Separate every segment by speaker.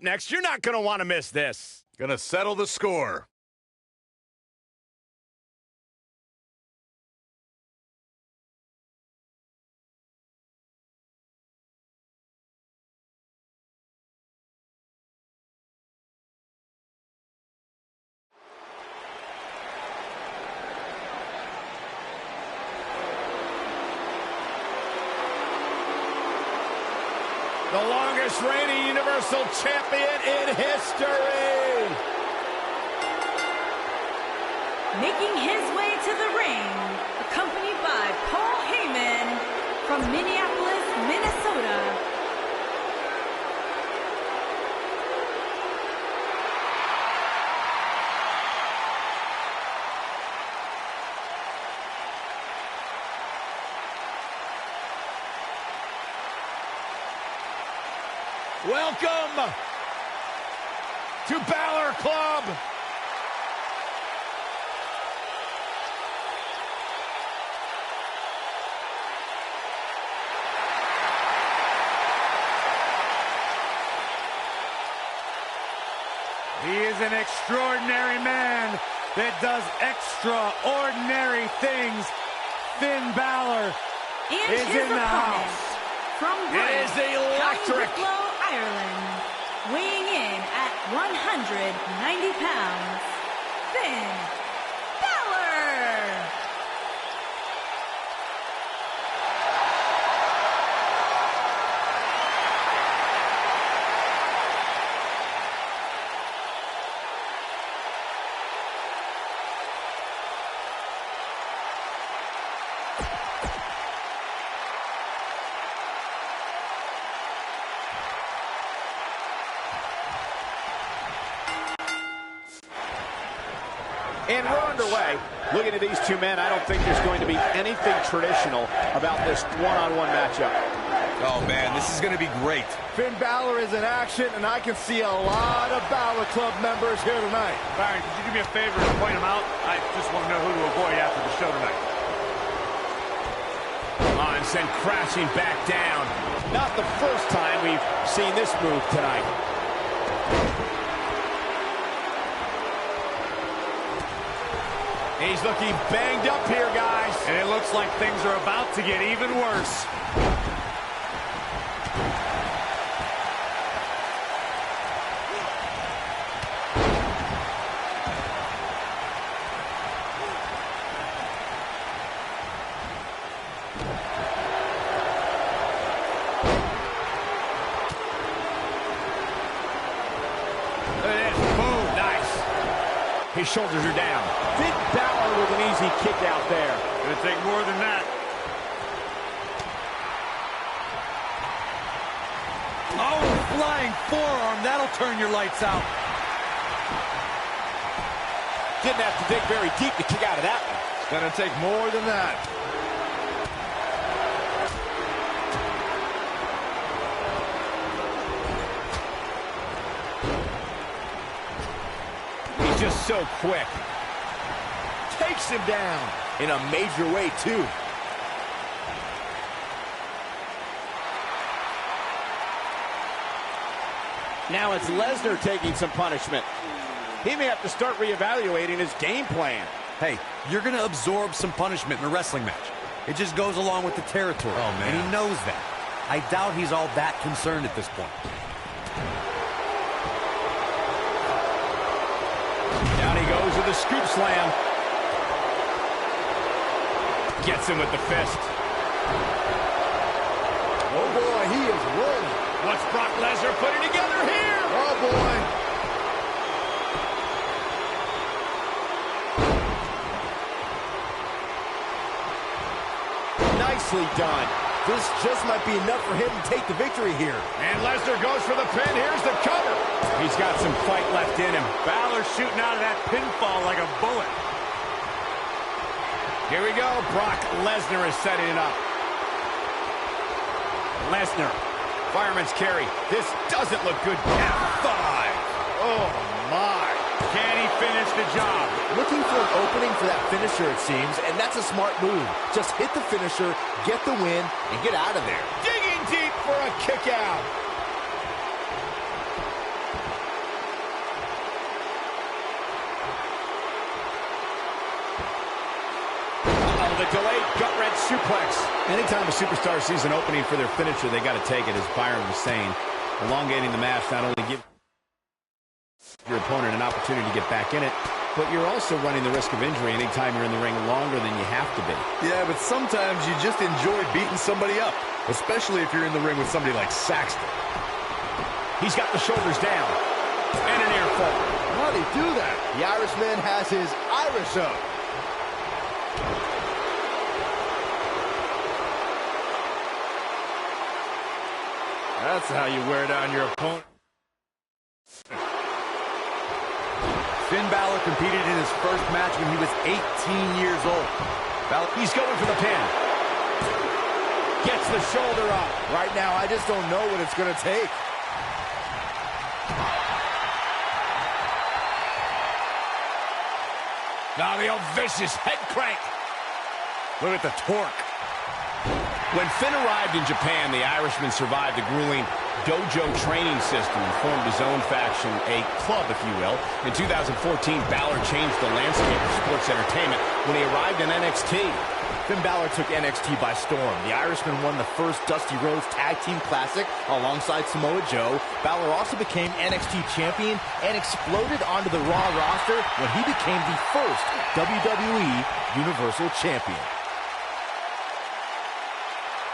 Speaker 1: next. You're not going to want to miss this.
Speaker 2: Gonna settle the score.
Speaker 1: The longest reigning Universal Champion in history.
Speaker 3: Making his way to the ring, accompanied by Paul Heyman from Minneapolis, Minnesota.
Speaker 1: Welcome to Balor Club.
Speaker 4: He is an extraordinary man that does extraordinary things. Finn Balor
Speaker 3: And
Speaker 4: is
Speaker 3: his
Speaker 4: in the
Speaker 3: opponent,
Speaker 4: house.
Speaker 3: from
Speaker 1: It is electric.
Speaker 3: Wicklow, Ireland, weighing in at 190 pounds, Finn Balor.
Speaker 1: And we're underway. Looking at these two men, I don't think there's going to be anything traditional about this one-on-one matchup.
Speaker 2: Oh, man, this is gonna be great.
Speaker 5: Finn Balor is in action, and I can see a lot of Balor Club members here tonight.
Speaker 4: Byron, could you do me a favor and point him out? I just want to know who to avoid after the show tonight.
Speaker 1: On, sent crashing back down. Not the first time we've seen this move tonight. He's looking banged up here, guys.
Speaker 4: And it looks like things are about to get even worse.
Speaker 1: Look at this. Boom. Nice. His shoulders are down. Finn Balor with an easy kick out there.
Speaker 4: Gonna take more than that. Oh, flying forearm. That'll turn your lights out.
Speaker 1: Didn't have to dig very deep to kick out of that one.
Speaker 5: It's gonna take more than that.
Speaker 1: He's just so quick. Takes him down in a major way, too. Now it's Lesnar taking some punishment. He may have to start reevaluating his game plan.
Speaker 6: Hey, you're going to absorb some punishment in a wrestling match. It just goes along with the territory.
Speaker 2: Oh, man.
Speaker 6: And he knows that. I doubt he's all that concerned at this point.
Speaker 1: Down he goes with a scoop slam. Gets him with the fist.
Speaker 5: Oh, boy, he is rolling.
Speaker 1: What's Brock Lesnar putting together here?
Speaker 5: Oh, boy.
Speaker 1: Nicely done.
Speaker 5: This just might be enough for him to take the victory here.
Speaker 1: And Lesnar goes for the pin. Here's the cover. He's got some fight left in him.
Speaker 4: Balor shooting out of that pinfall like a bullet.
Speaker 1: Here we go. Brock Lesnar is setting it up. Lesnar. Fireman's carry. This doesn't look good. F5. Oh, my.
Speaker 4: Can he finish the job?
Speaker 5: Looking for an opening for that finisher, it seems, and that's a smart move. Just hit the finisher, get the win, and get out of there.
Speaker 1: Digging deep for a kick out. the delayed gut-wrench suplex.
Speaker 7: Anytime a superstar sees an opening for their finisher, they got to take it, as Byron was saying. Elongating the match not only gives your opponent an opportunity to get back in it, but you're also running the risk of injury anytime you're in the ring longer than you have to be.
Speaker 2: Yeah, but sometimes you just enjoy beating somebody up, especially if you're in the ring with somebody like Saxton.
Speaker 1: He's got the shoulders down. And an air fall.
Speaker 5: How did he do that? The Irishman has his Irish up.
Speaker 4: That's how you wear down your opponent.
Speaker 6: Finn Balor competed in his first match when he was 18 years old.
Speaker 1: He's going for the pin. Gets the shoulder up.
Speaker 5: Right now, I just don't know what it's going to take.
Speaker 1: Now the old vicious head crank.
Speaker 4: Look at the torque.
Speaker 1: When Finn arrived in Japan, the Irishman survived the grueling dojo training system and formed his own faction, a club, if you will. In 2014, Balor changed the landscape of sports entertainment when he arrived in NXT.
Speaker 5: Finn Balor took NXT by storm. The Irishman won the first Dusty Rhodes Tag Team Classic alongside Samoa Joe. Balor also became NXT champion and exploded onto the Raw roster when he became the first WWE Universal Champion.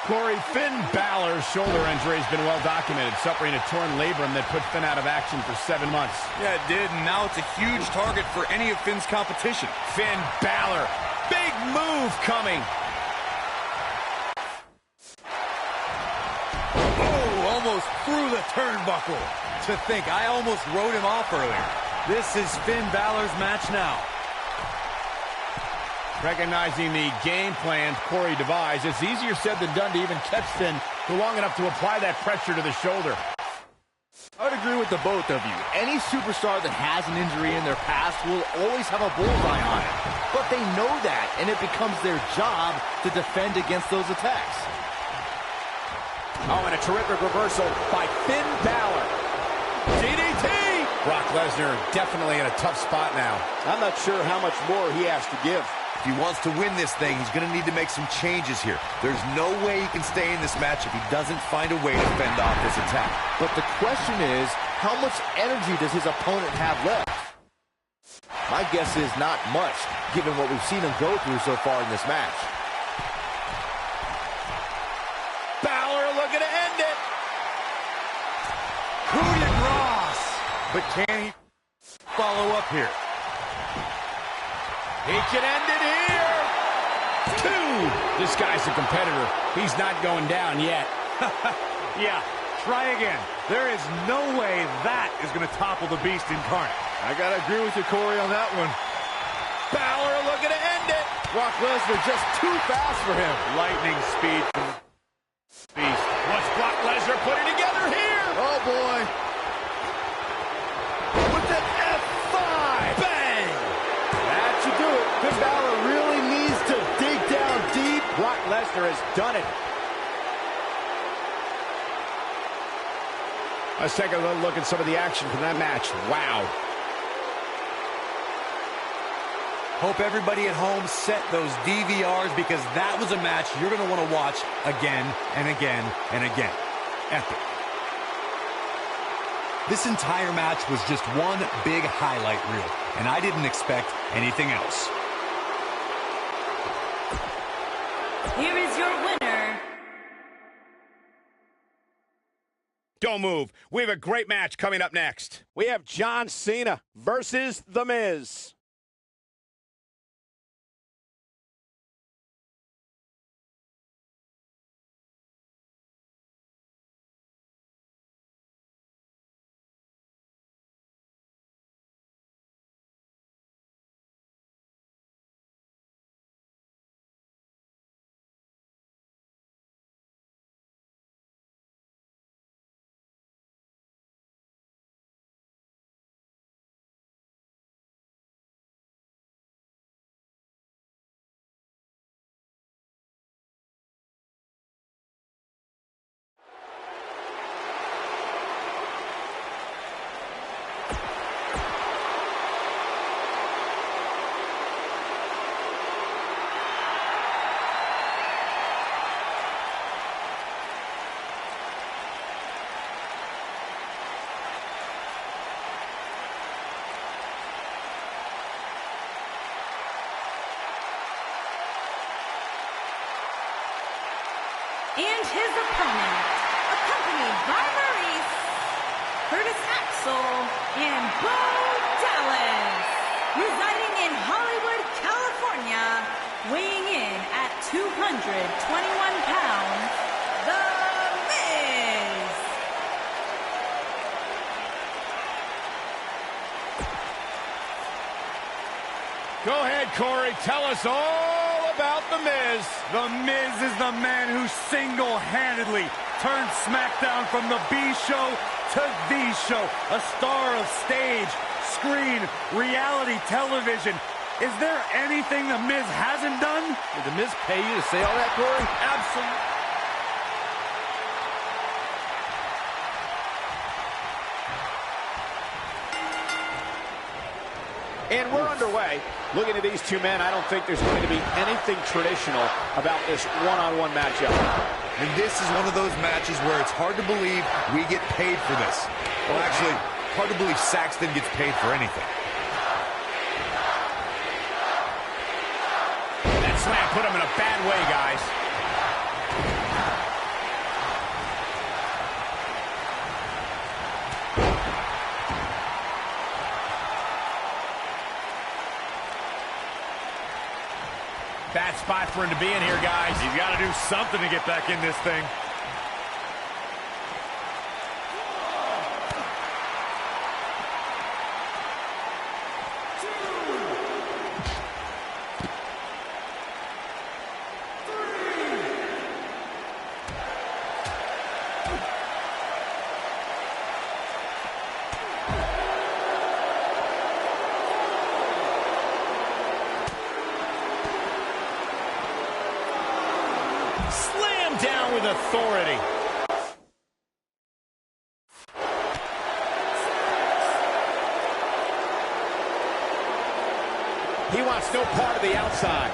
Speaker 7: Corey, Finn Balor's shoulder injury has been well documented, suffering a torn labrum that put Finn out of action for 7 months.
Speaker 2: Yeah, it did, and now it's a huge target for any of Finn's competition.
Speaker 1: Finn Balor. Big move coming.
Speaker 6: Oh, almost through the turnbuckle. To think, I almost wrote him off earlier.
Speaker 4: This is Finn Balor's match now.
Speaker 7: Recognizing the game plan Corey devised, it's easier said than done to even catch Finn for long enough to apply that pressure to the shoulder.
Speaker 5: I would agree with the both of you. Any superstar that has an injury in their past will always have a bullseye on it. But they know that, and it becomes their job to defend against those attacks.
Speaker 1: Oh, and a terrific reversal by Finn Balor. DDT!
Speaker 7: Brock Lesnar definitely in a tough spot now.
Speaker 1: I'm not sure how much more he has to give.
Speaker 2: If he wants to win this thing, he's going to need to make some changes here. There's no way he can stay in this match if he doesn't find a way to fend off this attack.
Speaker 5: But the question is, how much energy does his opponent have left? My guess is not much, given what we've seen him go through so far in this match.
Speaker 1: Balor looking to end it.
Speaker 6: Coup de grace. But can he follow up here?
Speaker 1: He can end it here. 2.
Speaker 7: This guy's a competitor. He's not going down yet.
Speaker 4: Yeah, try again. There is no way that is going to topple the Beast incarnate.
Speaker 5: I got to agree with you, Corey, on that one.
Speaker 1: Balor looking to end it.
Speaker 5: Brock Lesnar just too fast for him.
Speaker 4: Lightning speed from the Beast.
Speaker 1: What's Brock Lesnar putting together here?
Speaker 5: Oh, boy.
Speaker 1: With an F5. Bang.
Speaker 5: That should do it. Finn Balor really needs to dig down deep.
Speaker 1: Brock Lesnar has done it.
Speaker 7: Let's take a little look at some of the action from that match. Wow.
Speaker 6: Hope everybody at home set those DVRs, because that was a match you're going to want to watch again and again and again. Epic. This entire match was just one big highlight reel, and I didn't expect anything else.
Speaker 3: Here is your winner.
Speaker 7: Don't move. We have a great match coming up next.
Speaker 1: We have John Cena versus The Miz.
Speaker 3: his opponent, accompanied by Maurice, Curtis Axel, and Bo Dallas, residing in Hollywood, California, weighing in at 221 pounds, The Miz.
Speaker 4: Go ahead, Corey. Tell us all about The Miz. The Miz is the man who single-handedly turned SmackDown from the B show to the show. A star of stage, screen, reality television. Is there anything The Miz hasn't done?
Speaker 5: Did The Miz pay you to say all that, Corey?
Speaker 4: Absolutely.
Speaker 7: And we're underway. Looking at these two men, I don't think there's going to be anything traditional about this one-on-one matchup.
Speaker 2: And this is one of those matches where it's hard to believe we get paid for this. Well, actually, hard to believe Saxton gets paid for anything.
Speaker 1: That slam put him in a bad way, guys. Bad spot for him to be in here, guys.
Speaker 4: He's got to do something to get back in this thing.
Speaker 1: Slam down with authority. He wants no part of the outside.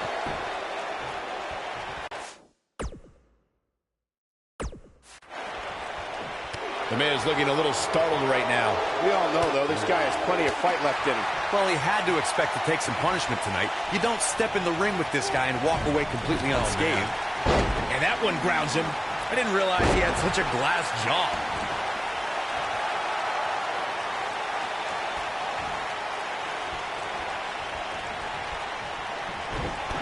Speaker 1: The Miz looking a little startled right now.
Speaker 7: We all know, though, this guy has plenty of fight left in him.
Speaker 2: Well, he had to expect to take some punishment tonight. You don't step in the ring with this guy and walk away completely unscathed.
Speaker 1: And that one grounds him.
Speaker 2: I didn't realize he had such a glass jaw.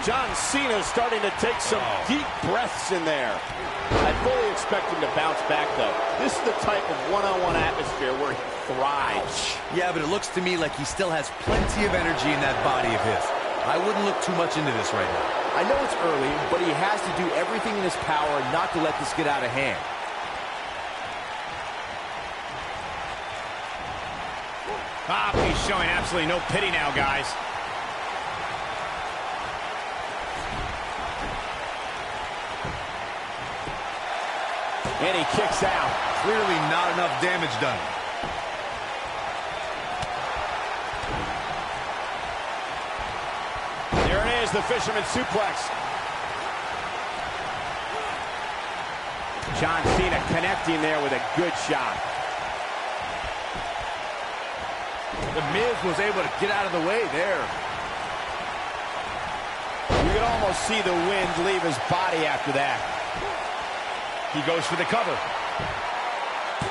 Speaker 7: John Cena starting to take some deep breaths in there. I fully expect him to bounce back, though. This is the type of one-on-one atmosphere where he thrives.
Speaker 2: Yeah, but it looks to me like he still has plenty of energy in that body of his. I wouldn't look too much into this right now.
Speaker 5: I know it's early, but he has to do everything in his power not to let this get out of hand.
Speaker 1: He's showing absolutely no pity now, guys.
Speaker 7: And he kicks out.
Speaker 2: Clearly not enough damage done.
Speaker 7: There it is, the fisherman suplex. John Cena connecting there with a good shot.
Speaker 5: The Miz was able to get out of the way there.
Speaker 7: You can almost see the wind leave his body after that.
Speaker 1: He goes for the cover.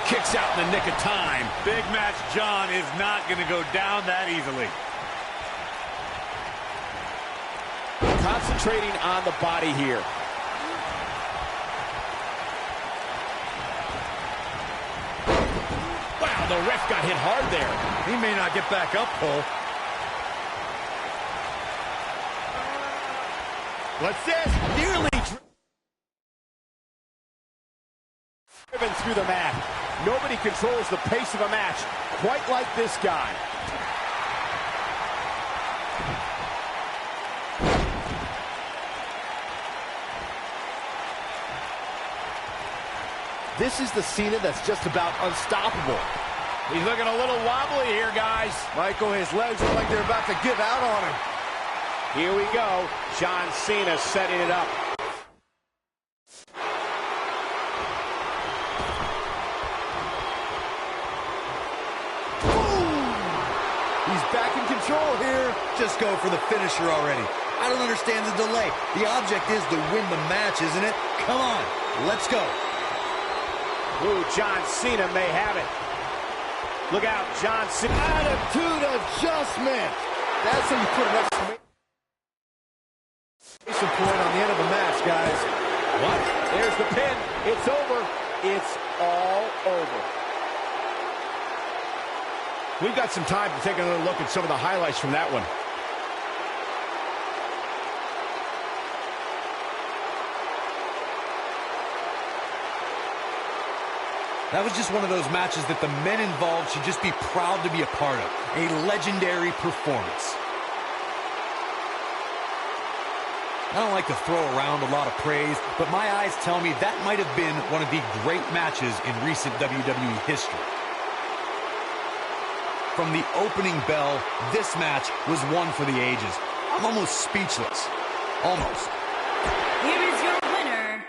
Speaker 1: Kicks out in the nick of time.
Speaker 4: Big Match John is not going to go down that easily.
Speaker 7: Concentrating on the body here.
Speaker 1: Wow, the ref got hit hard there.
Speaker 4: He may not get back up, Cole.
Speaker 1: What's this? Nearly
Speaker 7: Driven through the mat. Nobody controls the pace of a match quite like this guy.
Speaker 5: This is the Cena that's just about unstoppable.
Speaker 1: He's looking a little wobbly here, guys.
Speaker 5: Michael, his legs look like they're about to give out on him.
Speaker 7: Here we go. John Cena setting it up.
Speaker 5: He's back in control here.
Speaker 2: Just go for the finisher already. I don't understand the delay. The object is to win the match, isn't it? Come on, let's go.
Speaker 7: Ooh, John Cena may have it. Look out, John Cena. Attitude adjustment. That's how you put an exclamation point on the end of a match, guys. What? There's the pin. It's over. It's all over. We've got some time to take another look at some of the highlights from that one.
Speaker 6: That was just one of those matches that the men involved should just be proud to be a part of. A legendary performance. I don't like to throw around a lot of praise, but my eyes tell me that might have been one of the great matches in recent WWE history. From the opening bell, this match was one for the ages. I'm almost speechless. Almost.
Speaker 3: Here is your winner.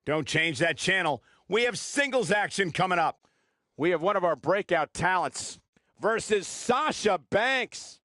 Speaker 7: Don't change that channel. We have singles action coming up. We have one of our breakout talents versus Sasha Banks.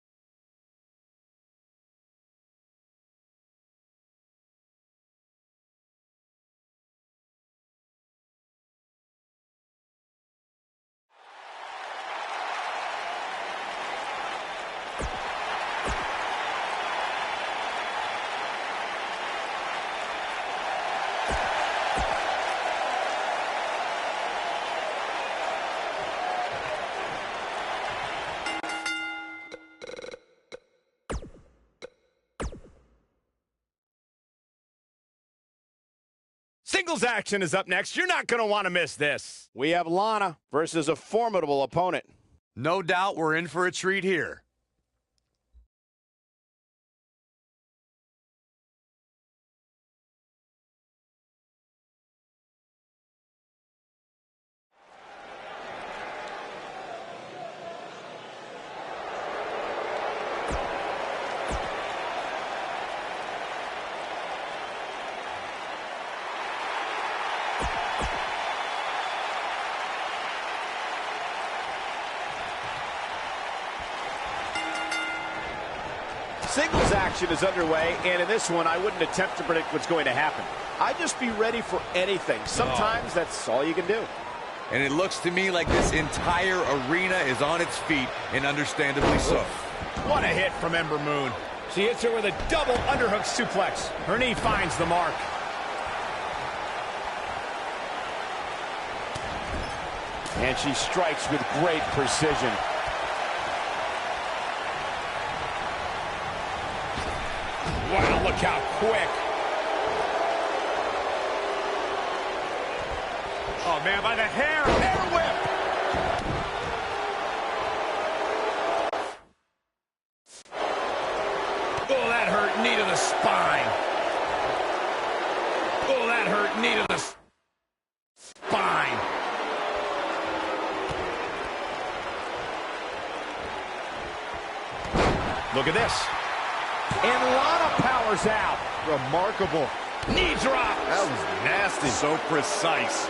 Speaker 7: Singles action is up next. You're not going to want to miss this. We have Lana versus a formidable opponent.
Speaker 2: No doubt we're in for a treat here.
Speaker 7: Singles action is underway, and in this one, I wouldn't attempt to predict what's going to happen. I'd just be ready for anything. Sometimes that's all you can do.
Speaker 2: And it looks to me like this entire arena is on its feet, and understandably so.
Speaker 7: What a hit from Ember Moon. She hits her with a double underhook suplex. Her knee finds the mark. And she strikes with great precision. Wow, look how quick.
Speaker 4: Oh, man, by the hair. Hair whip.
Speaker 7: Oh, that hurt. Knee to the spine. Oh, that hurt. Knee to the spine. Look at this. And Lana powers out. Remarkable. Knee drop.
Speaker 2: That was nasty.
Speaker 4: So precise.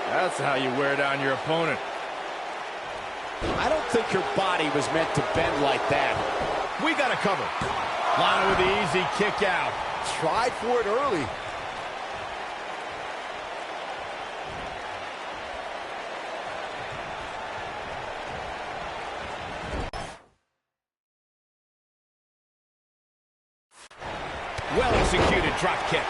Speaker 5: That's how you wear down your opponent.
Speaker 7: I don't think her body was meant to bend like that. We got to cover. Lana with the easy kick out. Tried for it early. Well-executed drop kick.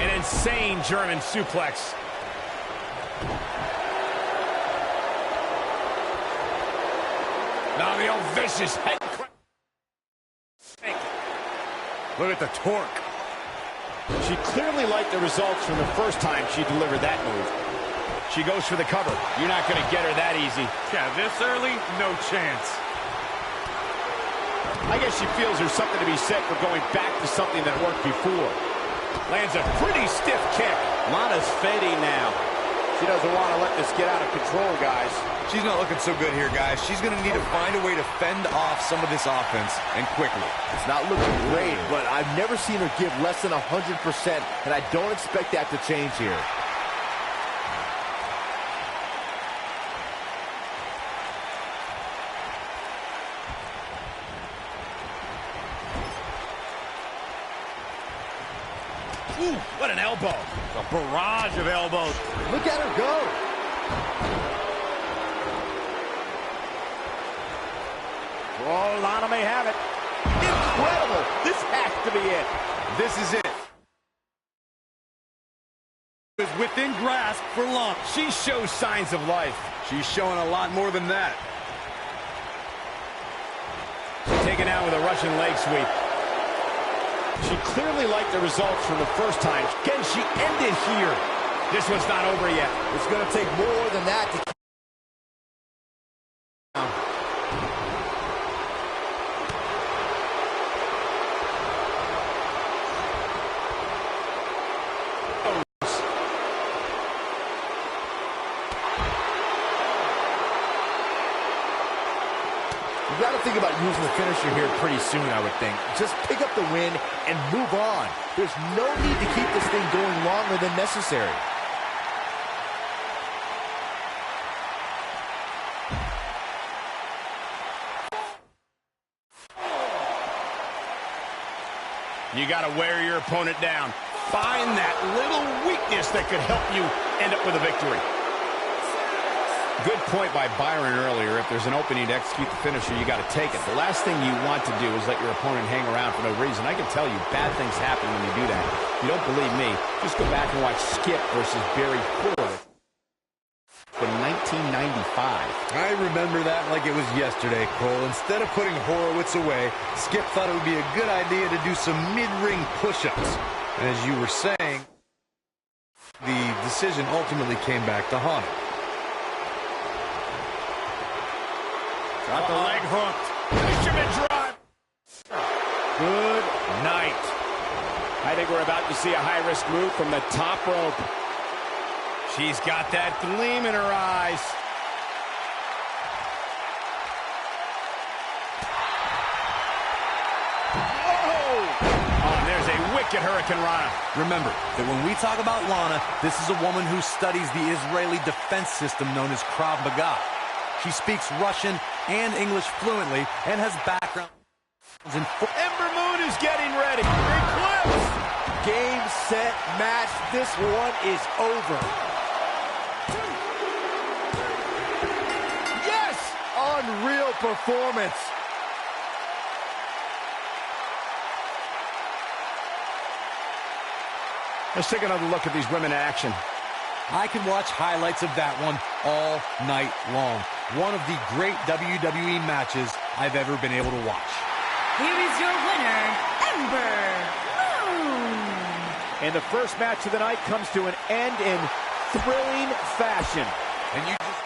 Speaker 7: An insane German suplex. Now the old vicious head crank.
Speaker 4: Look at the torque.
Speaker 7: She clearly liked the results from the first time she delivered that move. She goes for the cover. You're not going to get her that easy.
Speaker 4: Yeah, this early, no chance.
Speaker 7: I guess she feels there's something to be said for going back to something that worked before. Lands a pretty stiff kick. Lana's fading now. She doesn't want to let this get out of control, guys.
Speaker 2: She's not looking so good here, guys. She's going to need to find a way to fend off some of this offense, and quickly.
Speaker 5: It's not looking great, but I've never seen her give less than 100%, and I don't expect that to change here.
Speaker 7: Ooh, what an elbow.
Speaker 4: A barrage of elbows.
Speaker 5: Look at her go.
Speaker 7: Oh, Lana may have it.
Speaker 5: Incredible. This has to be it.
Speaker 2: This is it.
Speaker 4: Is within grasp for Lana.
Speaker 7: She shows signs of life.
Speaker 2: She's showing a lot more than that.
Speaker 7: Taken out with a Russian leg sweep. She clearly liked the results from the first time. Can she end it here? This one's not over yet.
Speaker 5: It's going to take more than that to keep. You got to think about using the finisher here pretty soon, I would think. Just pick up the win and move on. There's no need to keep this thing going longer than necessary.
Speaker 1: You got to wear your opponent down. Find that little weakness that could help you end up with a victory.
Speaker 7: Good point by Byron earlier. If there's an opening to execute the finisher, you got to take it. The last thing you want to do is let your opponent hang around for no reason. I can tell you, bad things happen when you do that. If you don't believe me, just go back and watch Skip versus Barry Horowitz from 1995.
Speaker 2: I remember that like it was yesterday, Cole. Instead of putting Horowitz away, Skip thought it would be a good idea to do some mid-ring push-ups. And as you were saying, the decision ultimately came back to haunt him.
Speaker 4: Got the leg hooked.
Speaker 1: Fisherman drive.
Speaker 7: Good night. I think we're about to see a high-risk move from the top rope.
Speaker 1: She's got that gleam in her eyes. Oh, there's a wicked Hurricane Rana.
Speaker 6: Remember that when we talk about Lana, this is a woman who studies the Israeli defense system known as Krav Maga. She speaks Russian and English fluently and has background in
Speaker 1: Ember Moon is getting ready. Eclipse.
Speaker 5: Game, set, match. This one is over. Yes! Unreal performance.
Speaker 7: Let's take another look at these women in action.
Speaker 6: I can watch highlights of that one all night long. One of the great WWE matches I've ever been able to watch.
Speaker 3: Here is your winner, Ember Moon.
Speaker 5: And the first match of the night comes to an end in thrilling fashion.
Speaker 6: And you just...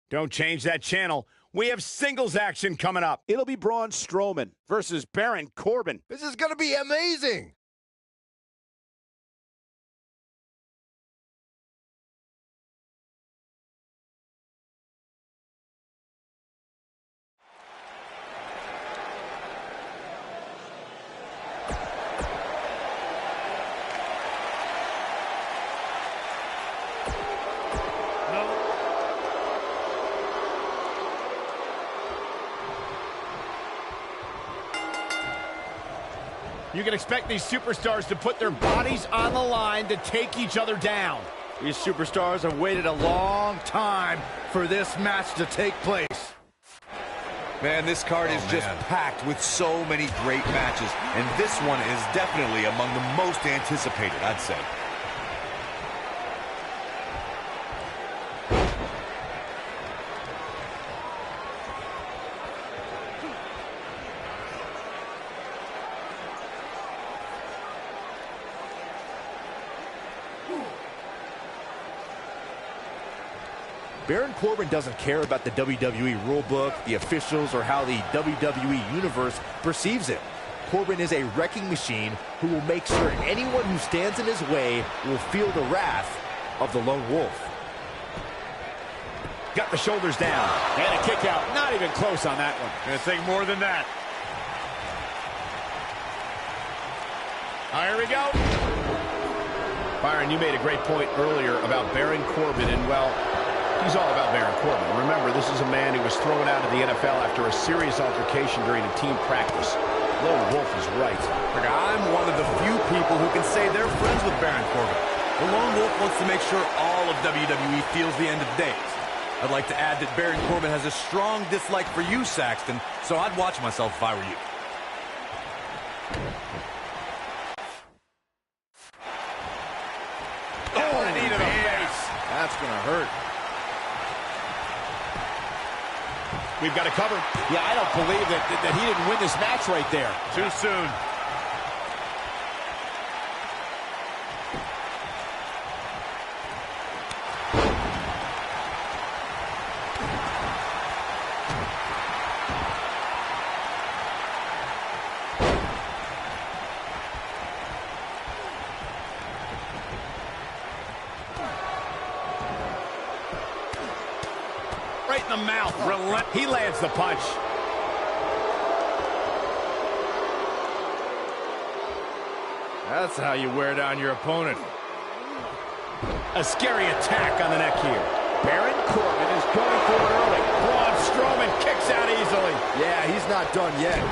Speaker 1: Don't change that channel. We have singles action coming up.
Speaker 5: It'll be Braun Strowman versus Baron Corbin.
Speaker 8: This is going to be amazing.
Speaker 1: You can expect these superstars to put their bodies on the line to take each other down.
Speaker 5: These superstars have waited a long time for this match to take place.
Speaker 2: Man, this card is just packed with so many great matches, and this one is definitely among the most anticipated, I'd say.
Speaker 5: Baron Corbin doesn't care about the WWE rulebook, the officials, or how the WWE Universe perceives it. Corbin is a wrecking machine who will make sure anyone who stands in his way will feel the wrath of the Lone Wolf.
Speaker 7: Got the shoulders down. And a kick out. Not even close on that one.
Speaker 4: Gonna take more than that.
Speaker 1: Here we go.
Speaker 7: Byron, you made a great point earlier about Baron Corbin, and, well, he's all about Baron Corbin. Remember, this is a man who was thrown out of the NFL after a serious altercation during a team practice.
Speaker 1: Lone Wolf is right.
Speaker 6: Look, I'm one of the few people who can say they're friends with Baron Corbin. The Lone Wolf wants to make sure all of WWE feels the end of days. I'd like to add that Baron Corbin has a strong dislike for you, Saxton, so I'd watch myself if I were you.
Speaker 1: Oh, knee to the face.
Speaker 5: That's going to hurt.
Speaker 1: We've got to cover.
Speaker 5: Yeah, I don't believe that he didn't win this match right there.
Speaker 4: Too soon.
Speaker 1: Right in the mouth. He lands the punch.
Speaker 4: That's how you wear down your opponent.
Speaker 1: A scary attack on the neck here. Baron Corbin is going for it early. Braun Strowman kicks out easily.
Speaker 5: Yeah, he's not done yet.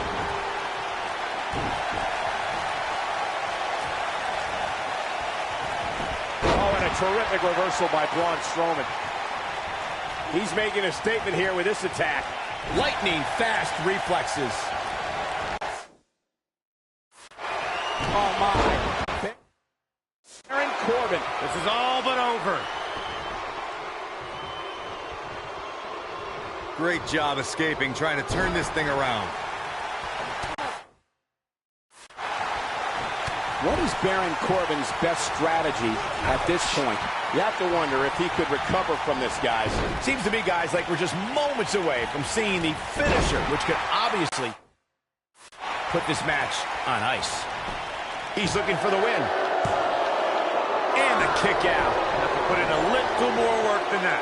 Speaker 1: Oh, and a terrific reversal by Braun Strowman. He's making a statement here with this attack. Lightning fast reflexes. Oh, my. Baron Corbin.
Speaker 4: This is all but over.
Speaker 2: Great job escaping, trying to turn this thing around.
Speaker 1: What is Baron Corbin's best strategy at this point? You have to wonder if he could recover from this, guys. Seems to me, guys, like we're just moments away from seeing the finisher, which could obviously put this match on ice. He's looking for the win. And the kick out.
Speaker 4: Have to put in a little more work than that.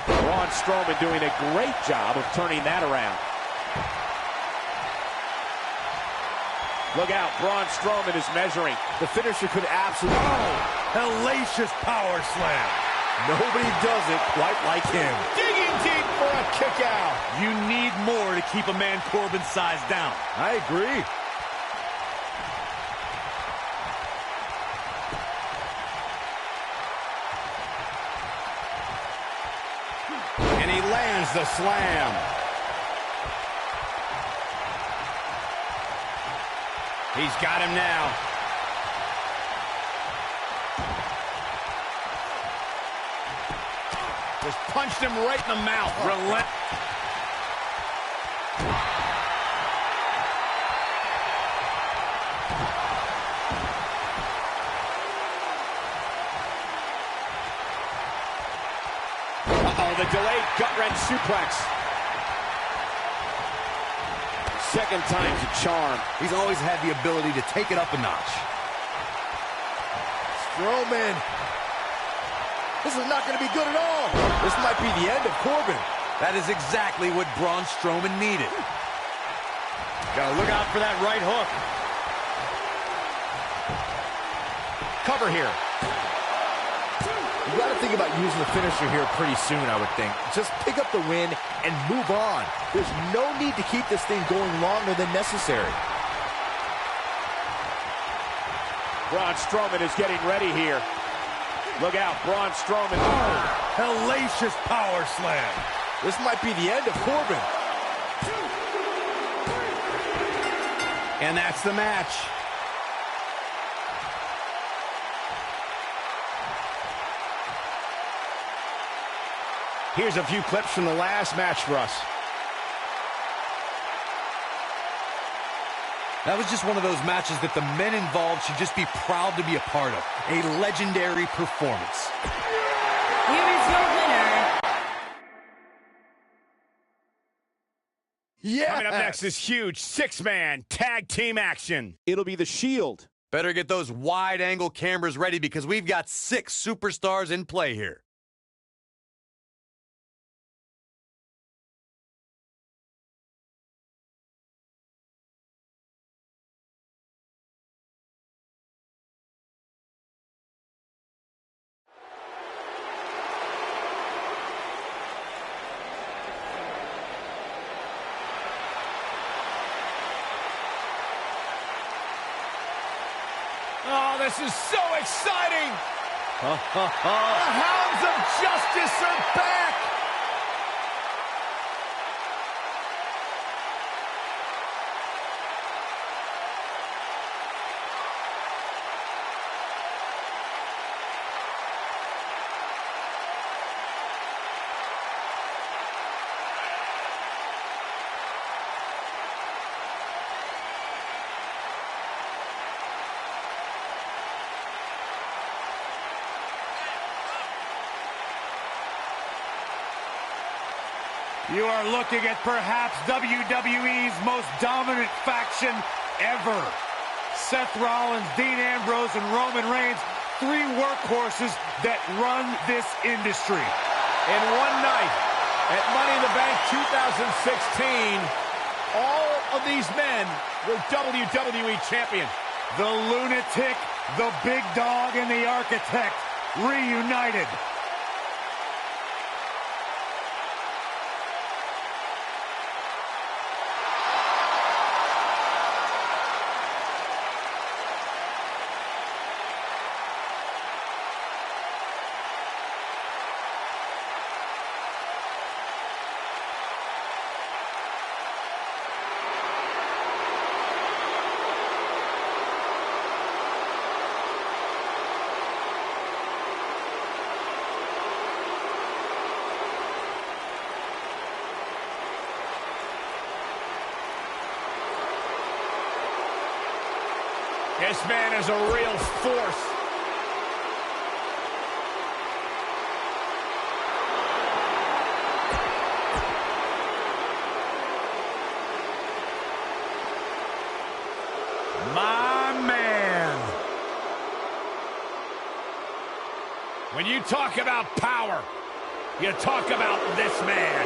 Speaker 1: Braun Strowman doing a great job of turning that around. Look out, Braun Strowman is measuring. The finisher could absolutely...
Speaker 4: Hellacious power slam.
Speaker 5: Nobody does it quite like him.
Speaker 1: Digging deep for a kick out.
Speaker 6: You need more to keep a man Corbin's size down.
Speaker 5: I agree.
Speaker 1: And he lands the slam. He's got him now. Just punched him right in the mouth. Uh-oh, the delayed gut-wrench suplex. Second time's a charm.
Speaker 6: He's always had the ability to take it up a notch.
Speaker 5: Strowman. This is not going to be good at all. This might be the end of Corbin.
Speaker 6: That is exactly what Braun Strowman needed.
Speaker 4: Gotta look out for that right hook.
Speaker 1: Cover here.
Speaker 5: You got to think about using the finisher here pretty soon, I would think. Just pick up the win and move on. There's no need to keep this thing going longer than necessary.
Speaker 1: Braun Strowman is getting ready here. Look out, Braun Strowman.
Speaker 4: Hellacious power slam.
Speaker 5: This might be the end of Corbin.
Speaker 1: And that's the match. Here's a few clips from the last match for us.
Speaker 6: That was just one of those matches that the men involved should just be proud to be a part of. A legendary performance.
Speaker 3: Here is your winner.
Speaker 1: Coming up next is huge six-man tag team action.
Speaker 5: It'll be the Shield.
Speaker 6: Better get those wide-angle cameras ready because we've got 6 superstars in play here.
Speaker 4: this is so exciting! The hounds of justice are back! You are looking at perhaps WWE's most dominant faction ever. Seth Rollins, Dean Ambrose, and Roman Reigns, three workhorses that run this industry.
Speaker 1: In one night at Money in the Bank 2016, all of these men were WWE champions.
Speaker 4: The Lunatic, the Big Dog, and the Architect reunited.
Speaker 1: This man is a real force.
Speaker 4: My man. When you talk about power, you talk about this man.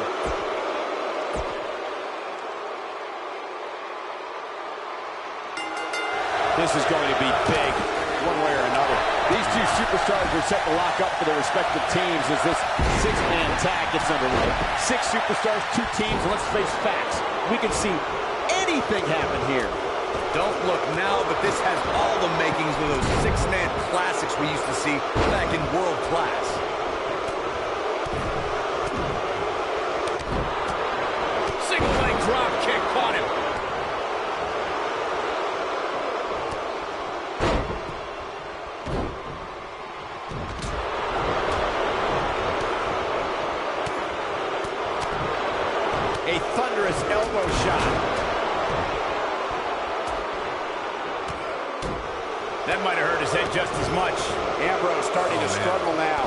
Speaker 1: This is going to be big, one way or another. These two superstars are set to lock up for their respective teams as this six-man tag gets underway. Six superstars, two teams, and let's face facts. We can see anything happen here.
Speaker 6: Don't look now, but this has all the makings of those six-man classics we used to see back in World Class.
Speaker 1: Single leg drop kick caught him. A thunderous elbow shot. That might have hurt his head just as much. Ambrose starting to struggle now.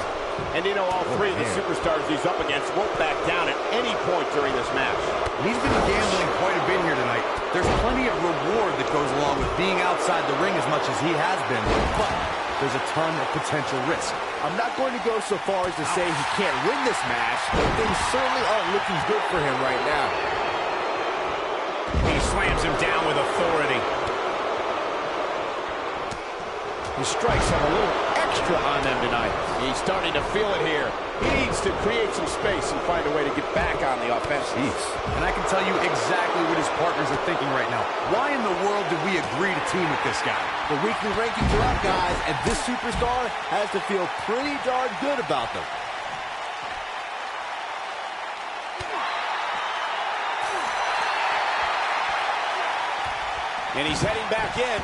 Speaker 1: And you know, all three of the superstars he's up against won't back down at any point during this match.
Speaker 6: He's been gambling quite a bit here tonight. There's plenty of reward that goes along with being outside the ring as much as he has been, but there's a ton of potential risk.
Speaker 5: I'm not going to go so far as to say he can't win this match, but things certainly aren't looking good for him right now.
Speaker 1: He slams him down with authority. The strikes have a little extra on them tonight. He's starting to feel it here. He needs to create some space and find a way to get back on the offense.
Speaker 6: And I can tell you exactly what his partners are thinking right now. Why in the world did we agree to team with this guy?
Speaker 5: The weekly rankings are up, guys, and this superstar has to feel pretty darn good about them.
Speaker 1: And he's heading back in.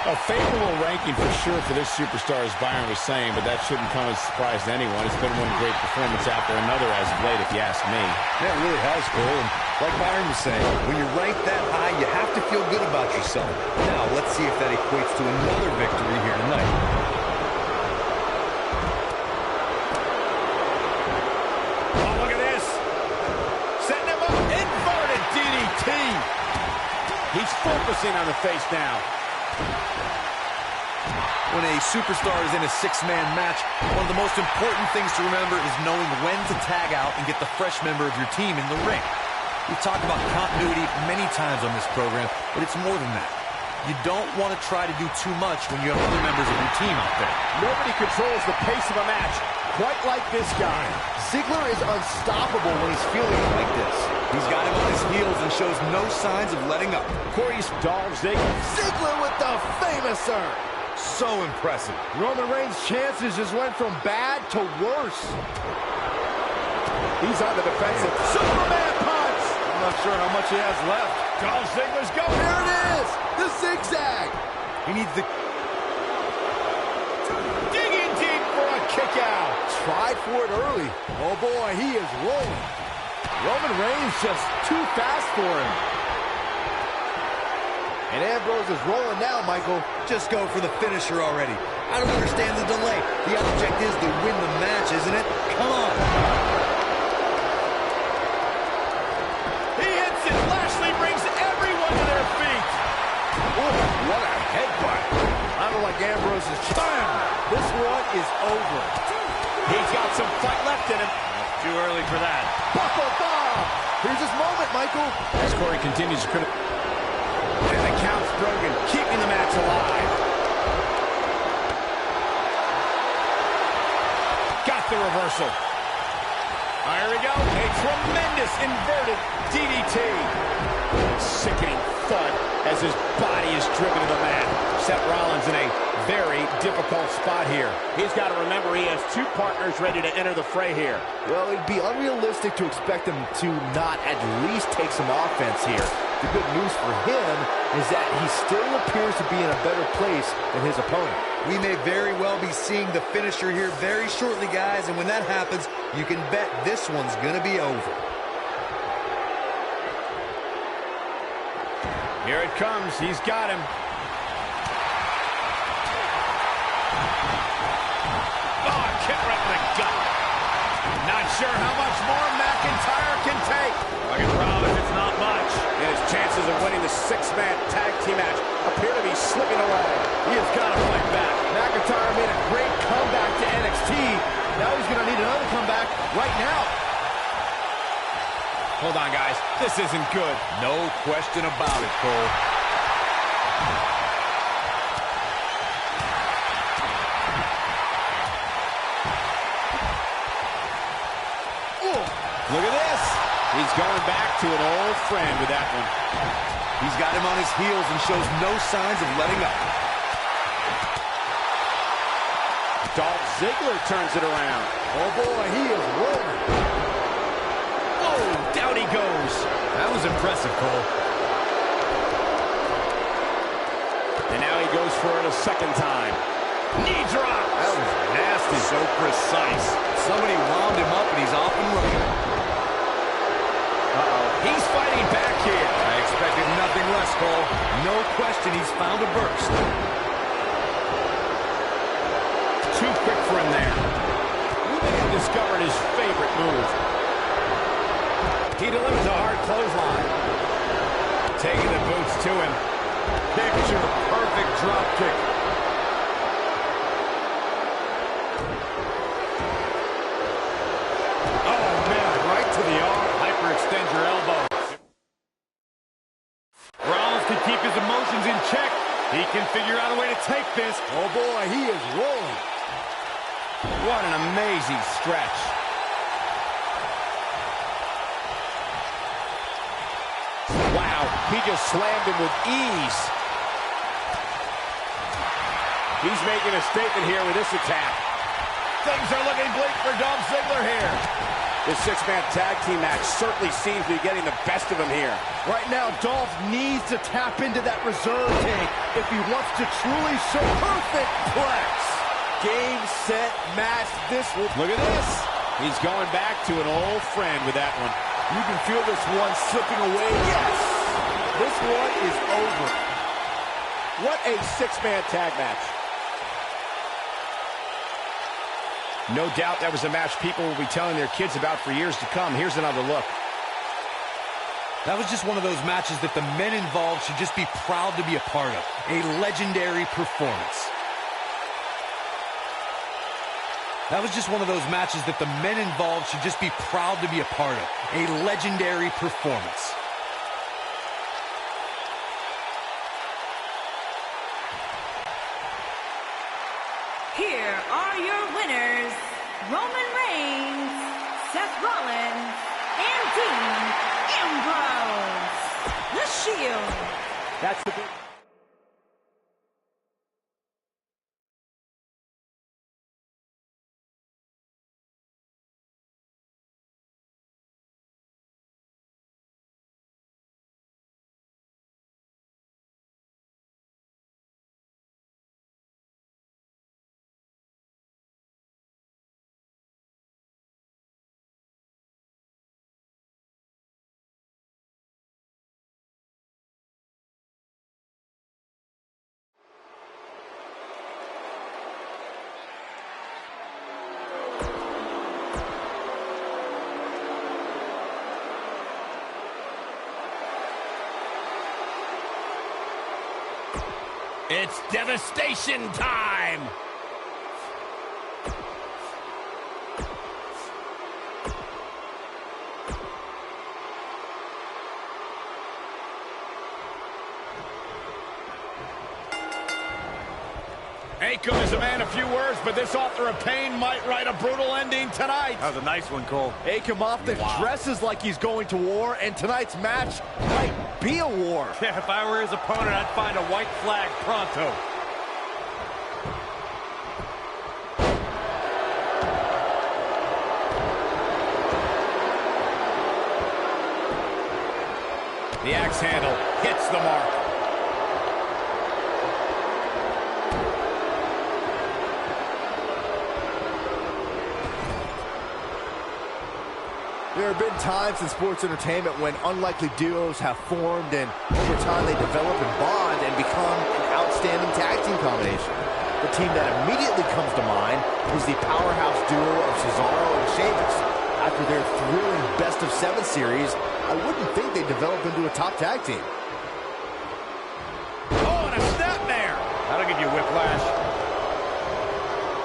Speaker 1: A favorable ranking for sure for this superstar, as Byron was saying, but that shouldn't come as a surprise to anyone. It's been one great performance out there, another as of late, if you ask me.
Speaker 2: Yeah, it really has, Cole. And like Byron was saying, when you're ranked that high, you have to feel good about yourself. Now, let's see if that equates to another victory here tonight.
Speaker 1: Oh, look at this. Setting him up. Inverted DDT. He's focusing on the face now.
Speaker 6: When a superstar is in a six-man match, one of the most important things to remember is knowing when to tag out and get the fresh member of your team in the ring. We've talked about continuity many times on this program, but it's more than that. You don't want to try to do too much when you have other members of your team out there.
Speaker 5: Nobody controls the pace of a match quite like this guy. Ziggler is unstoppable when he's feeling like this.
Speaker 6: He's got him on his heels and shows no signs of letting up.
Speaker 1: Corey's Dolph Ziggler.
Speaker 8: Ziggler with the famouser.
Speaker 2: So impressive.
Speaker 8: Roman Reigns' chances just went from bad to worse.
Speaker 1: He's on the defensive. Superman punch.
Speaker 4: I'm not sure how much he has left.
Speaker 1: Dolph Ziggler's going.
Speaker 8: There it is. The zigzag.
Speaker 2: He needs the...
Speaker 1: Digging deep for a kick out.
Speaker 8: Tried for it early. Oh boy, he is rolling. Roman Reigns just too fast for him. And Ambrose is rolling now, Michael.
Speaker 2: Just go for the finisher already. I don't understand the delay. The object is to win the match, isn't it? Come on.
Speaker 1: He hits it. Lashley brings everyone to their feet.
Speaker 8: Oh, what a headbutt. I don't like Ambrose's time. This one is over.
Speaker 1: He's got some fight left in him.
Speaker 4: Too early for that.
Speaker 8: Buckle bomb. Here's his moment, Michael.
Speaker 1: As Corey continues to criticize. And the count's broken, keeping the match alive. Got the reversal. Here we go. A tremendous inverted DDT. Sickening thud as his body is driven to the mat. Seth Rollins in a very difficult spot here. He's got to remember he has two partners ready to enter the fray here.
Speaker 5: Well, it'd be unrealistic to expect him to not at least take some offense here. The good news for him is that he still appears to be in a better place than his opponent.
Speaker 2: We may very well be seeing the finisher here very shortly, guys, and when that happens, you can bet this one's going to be over.
Speaker 1: Here it comes. He's got him. Oh, kick right in the gut. Not sure how much more McIntyre can take.
Speaker 4: I can promise it's not much.
Speaker 1: And his chances of winning the six-man tag team match appear to be slipping away.
Speaker 8: He has got to fight back. McIntyre made a great comeback to NXT. Now he's going to need another comeback right now.
Speaker 1: Hold on, guys. This isn't good.
Speaker 2: No question about it, Cole.
Speaker 1: Look at this. He's going back to an old friend with that one.
Speaker 6: He's got him on his heels and shows no signs of letting up.
Speaker 1: Dolph Ziggler turns it around.
Speaker 8: Oh boy, he is rolling.
Speaker 1: Oh, down he goes.
Speaker 2: That was impressive, Cole.
Speaker 1: And now he goes for it a second time. Knee drop.
Speaker 2: That was nasty.
Speaker 1: So precise.
Speaker 2: Somebody wound him up and he's off and running.
Speaker 1: He's fighting back here.
Speaker 2: I expected nothing less, Cole. No question he's found a burst.
Speaker 1: Too quick for him there. We may have discovered his favorite move. He delivers a hard clothesline. Taking the boots to him.
Speaker 8: Picture perfect drop kick.
Speaker 1: Oh, man, right to the arm. Hyperextend your elbow.
Speaker 4: Rollins can keep his emotions in check. He can figure out a way to take this.
Speaker 8: Oh boy, he is rolling.
Speaker 1: What an amazing stretch. Wow, he just slammed him with ease. He's making a statement here with this attack. Things are looking bleak for Dolph Ziggler here. This six-man tag team match certainly seems to be getting the best of him here.
Speaker 8: Right now, Dolph needs to tap into that reserve tank if he wants to truly show perfect flex.
Speaker 1: Game, set, match. Look at this. He's going back to an old friend with that one.
Speaker 8: You can feel this one slipping away. Yes! This one is over.
Speaker 1: What a six-man tag match. No doubt that was a match people will be telling their kids about for years to come. Here's another look.
Speaker 6: That was just one of those matches that the men involved should just be proud to be a part of. A legendary performance. That was just one of those matches that the men involved should just be proud to be a part of. A legendary performance.
Speaker 3: Here are your winners, Roman Reigns, Seth Rollins, and Dean Ambrose. The Shield.
Speaker 5: That's the big...
Speaker 1: It's devastation time! Akam is a man of few words, but this author of pain might write a brutal ending tonight.
Speaker 4: That was a nice one, Cole.
Speaker 8: Akam often dresses like he's going to war, and tonight's match might be a war.
Speaker 4: Yeah, if I were his opponent, I'd find a white flag pronto.
Speaker 1: The axe handle hits the mark.
Speaker 8: There have been times in sports entertainment when unlikely duos have formed, and over time they develop and bond and become an outstanding tag team combination. The team that immediately comes to mind is the powerhouse duo of Cesaro and Sheamus. After their thrilling best-of-7 series, I wouldn't think they'd develop into a top tag team.
Speaker 1: Oh, and a snap there.
Speaker 4: That'll give you whiplash.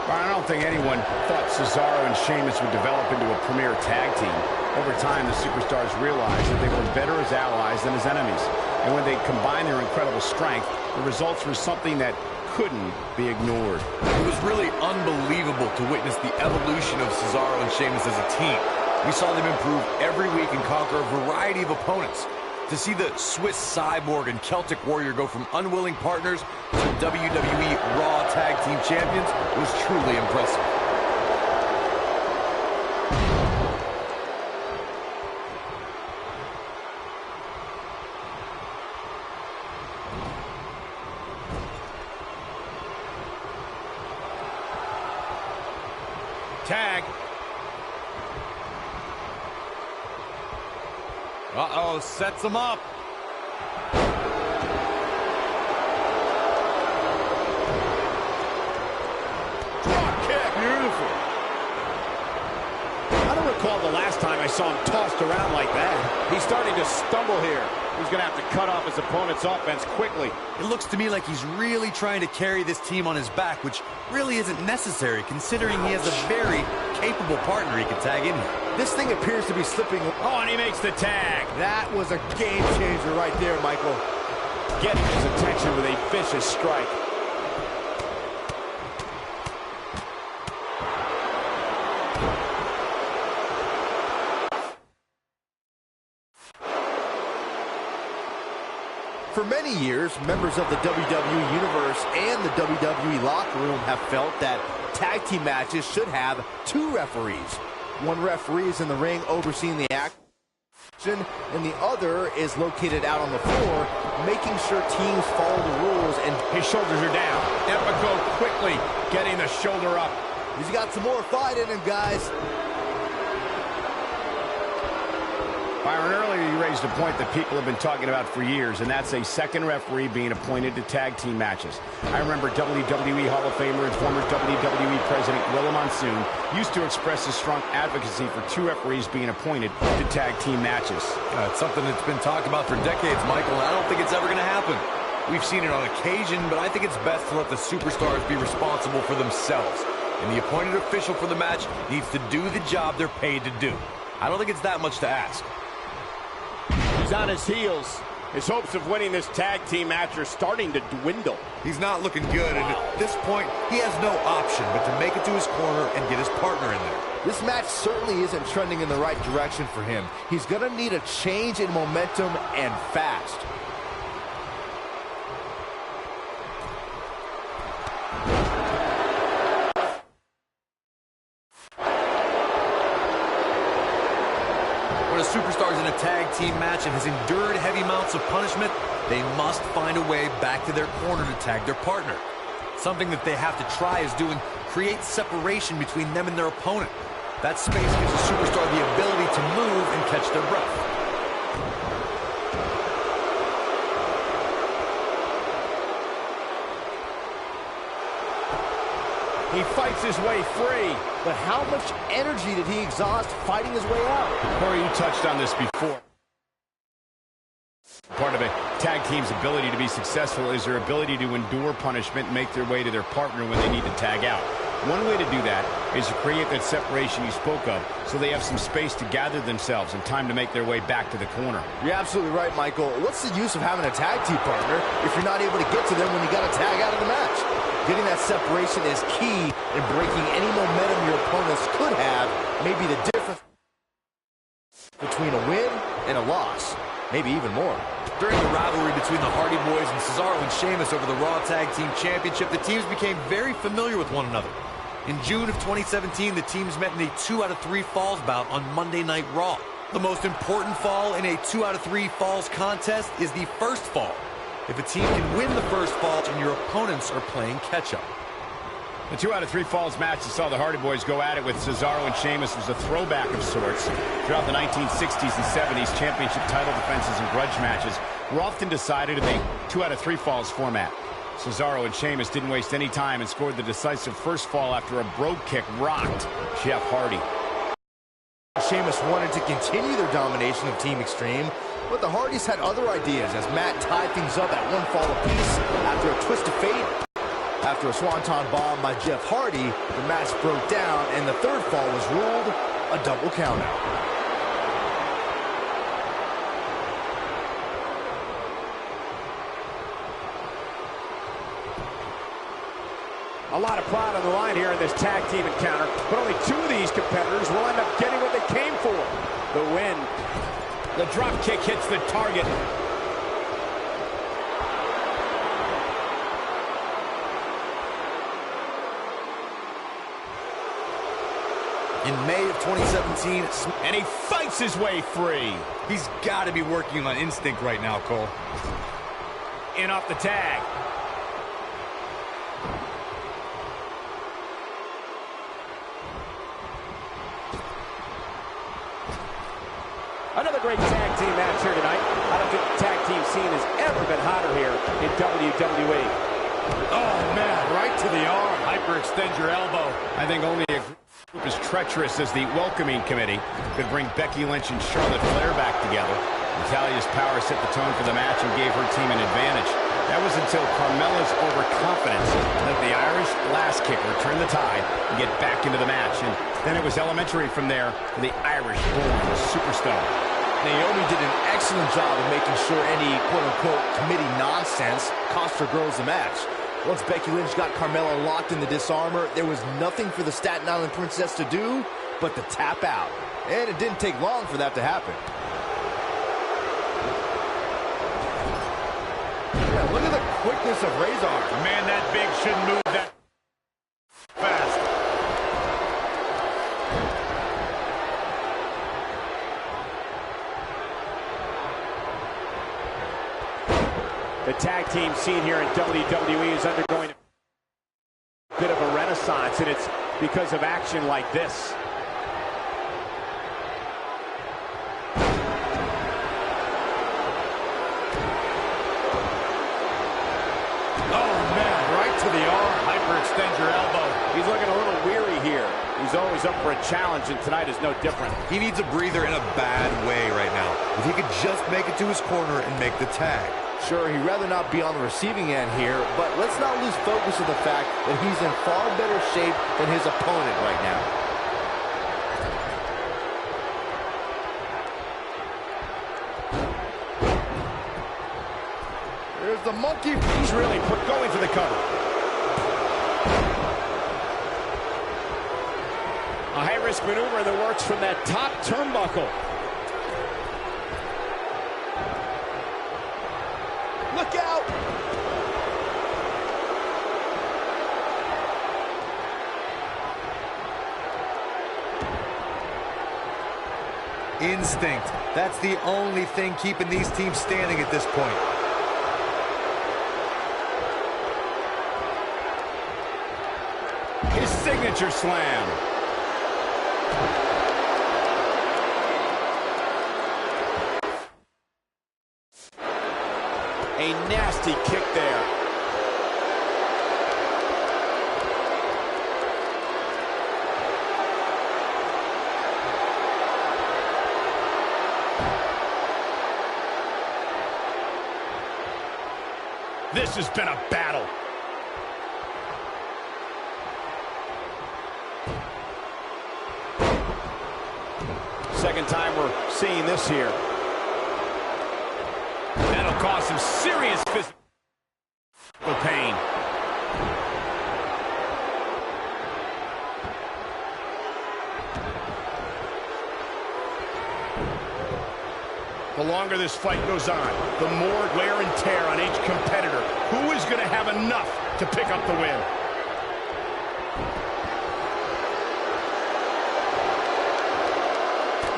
Speaker 7: I don't think anyone thought Cesaro and Sheamus would develop into a premier tag team. Over time, the superstars realized that they were better as allies than as enemies. And when they combined their incredible strength, the results were something that couldn't be ignored.
Speaker 6: It was really unbelievable to witness the evolution of Cesaro and Sheamus as a team. We saw them improve every week and conquer a variety of opponents. To see the Swiss Cyborg and Celtic Warrior go from unwilling partners to WWE Raw Tag Team Champions was truly impressive.
Speaker 1: Tag.
Speaker 4: Uh-oh, sets him up.
Speaker 1: Drop kick. Beautiful. I don't recall the last time I saw him tossed around like that.
Speaker 8: He's starting to stumble here. He's going to have to cut off his opponent's offense quickly.
Speaker 6: It looks to me like he's really trying to carry this team on his back, which really isn't necessary considering he has a very capable partner he can tag in here.
Speaker 8: This thing appears to be slipping.
Speaker 1: Oh, and he makes the tag.
Speaker 8: That was a game changer right there, Michael.
Speaker 1: Getting his attention with a vicious strike.
Speaker 8: For many years, members of the WWE Universe and the WWE locker room have felt that tag team matches should have two referees. One referee is in the ring overseeing the action, and the other is located out on the floor, making sure teams follow the rules. And
Speaker 1: his shoulders are down. Epico quickly getting the shoulder up.
Speaker 8: he's got some more fight in him, guys.
Speaker 7: Byron, earlier you raised a point that people have been talking about for years, and that's a second referee being appointed to tag team matches. I remember WWE Hall of Famer and former WWE President Gorilla Monsoon used to express his strong advocacy for two referees being appointed to tag team matches.
Speaker 6: It's something that's been talked about for decades, Michael, and I don't think it's ever going to happen. We've seen it on occasion, but I think it's best to let the superstars be responsible for themselves. And the appointed official for the match needs to do the job they're paid to do. I don't think it's that much to ask.
Speaker 1: He's on his heels, His hopes of winning this tag team match are starting to dwindle.
Speaker 2: He's not looking good, and at this point, he has no option but to make it to his corner and get his partner in there.
Speaker 8: This match certainly isn't trending in the right direction for him. He's going to need a change in momentum, and fast.
Speaker 6: When a superstar is in a tag team match and has endured heavy amounts of punishment, they must find a way back to their corner to tag their partner. Something that they have to try is doing create separation between them and their opponent. That space gives a superstar the ability to move and catch their breath.
Speaker 1: He fights his way free.
Speaker 8: But how much energy did he exhaust fighting his way out?
Speaker 1: Corey, you touched on this before. Part of a tag team's ability to be successful is their ability to endure punishment and make their way to their partner when they need to tag out. One way to do that is to create that separation you spoke of so they have some space to gather themselves and time to make their way back to the corner.
Speaker 8: You're absolutely right, Michael. What's the use of having a tag team partner if you're not able to get to them when you got to tag out of the match? Getting that separation is key in breaking any momentum your opponents could have. Maybe the difference between a win and a loss. Maybe even more.
Speaker 6: During the rivalry between the Hardy Boys and Cesaro and Sheamus over the Raw Tag Team Championship, the teams became very familiar with one another. In June of 2017, the teams met in a 2 out of 3 falls bout on Monday Night Raw. The most important fall in a 2 out of 3 falls contest is the first fall. If a team can win the first fall and your opponents are playing catch-up.
Speaker 1: The 2 out of 3 falls match that saw the Hardy Boys go at it with Cesaro and Sheamus was a throwback of sorts. Throughout the 1960s and 70s, championship title defenses and grudge matches were often decided in a 2 out of 3 falls format. Cesaro and Sheamus didn't waste any time and scored the decisive first fall after a brogue kick rocked Jeff Hardy.
Speaker 8: Sheamus wanted to continue their domination of Team Extreme, but the Hardys had other ideas as Matt tied things up at 1 fall apiece after a twist of fate. After a swanton bomb by Jeff Hardy, the match broke down and the third fall was ruled a double countout.
Speaker 1: A lot of pride on the line here in this tag team encounter, but only 2 of these competitors will end up getting what they came for, the win. The drop kick hits the target.
Speaker 6: In May of 2017,
Speaker 1: and he fights his way free.
Speaker 2: He's got to be working on instinct right now, Cole.
Speaker 1: In off the tag. Another great tag team match here tonight. I don't think the tag team scene has ever been hotter here in WWE.
Speaker 4: Oh, man, right to the arm. Hyperextend your elbow.
Speaker 1: I think only a group as treacherous as the welcoming committee could bring Becky Lynch and Charlotte Flair back together. Natalia's power set the tone for the match and gave her team an advantage. That was until Carmella's overconfidence let the Irish glass kicker turn the tide and get back into the match. And then it was elementary from there for the Irish-born superstar.
Speaker 8: Naomi did an excellent job of making sure any quote-unquote committee nonsense cost her girls the match. Once Becky Lynch got Carmella locked in the disarmor, there was nothing for the Staten Island Princess to do but to tap out. And it didn't take long for that to happen. Yeah, look at the quickness of Ray's arm.
Speaker 4: Man, that big shouldn't move that fast.
Speaker 1: The tag team scene here in WWE is undergoing a bit of a renaissance, and it's because of action like this.
Speaker 4: Oh, man, right to the arm. Hyperextend your elbow.
Speaker 1: He's looking a little weary here. He's always up for a challenge, and tonight is no different.
Speaker 2: He needs a breather in a bad way right now. If he could just make it to his corner and make the tag.
Speaker 8: Sure, he'd rather not be on the receiving end here, but let's not lose focus of the fact that he's in far better shape than his opponent right now. the monkey.
Speaker 1: He's really going for the cover. A high-risk maneuver that works from that top turnbuckle. Look out!
Speaker 2: Instinct. That's the only thing keeping these teams standing at this point.
Speaker 1: His signature slam. A nasty kick there. This has been a battle. Second time we're seeing this here. That'll cause some serious physical pain. The longer this fight goes on, the more wear and tear on each competitor. Who is going to have enough to pick up the win?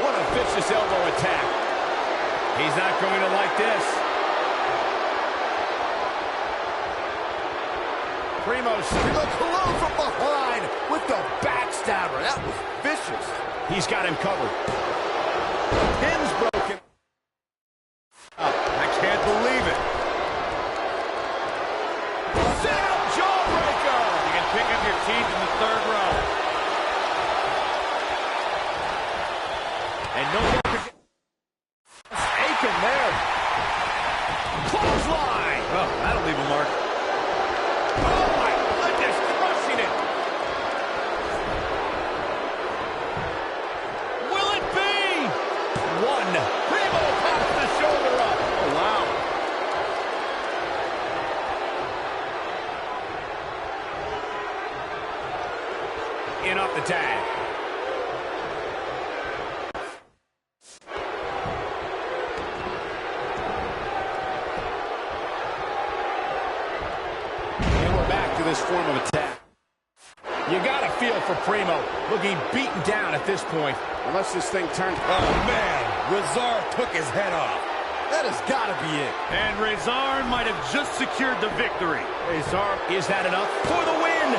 Speaker 1: What a vicious elbow attack. He's not going to like this.
Speaker 8: Primo Cologne from behind with the backstabber. That was vicious.
Speaker 1: He's got him covered. Pin's broken.
Speaker 4: I can't believe it.
Speaker 1: Sit-up jawbreaker.
Speaker 4: You can pick up your teeth in the third row.
Speaker 1: And no one could get aching there. Clothesline.
Speaker 4: Oh, that'll leave a mark.
Speaker 1: Oh my goodness, crushing it. Will it be? One. Primo pops the shoulder up. Oh, wow. In off the tag. And we're back to this form of attack. You got to feel for Primo, looking beaten down at this point. Unless this thing turns...
Speaker 4: Oh, man. Rezar took his head off.
Speaker 8: That has got to be it.
Speaker 4: And Rezar might have just secured the victory.
Speaker 1: Rezar, is that enough for the win?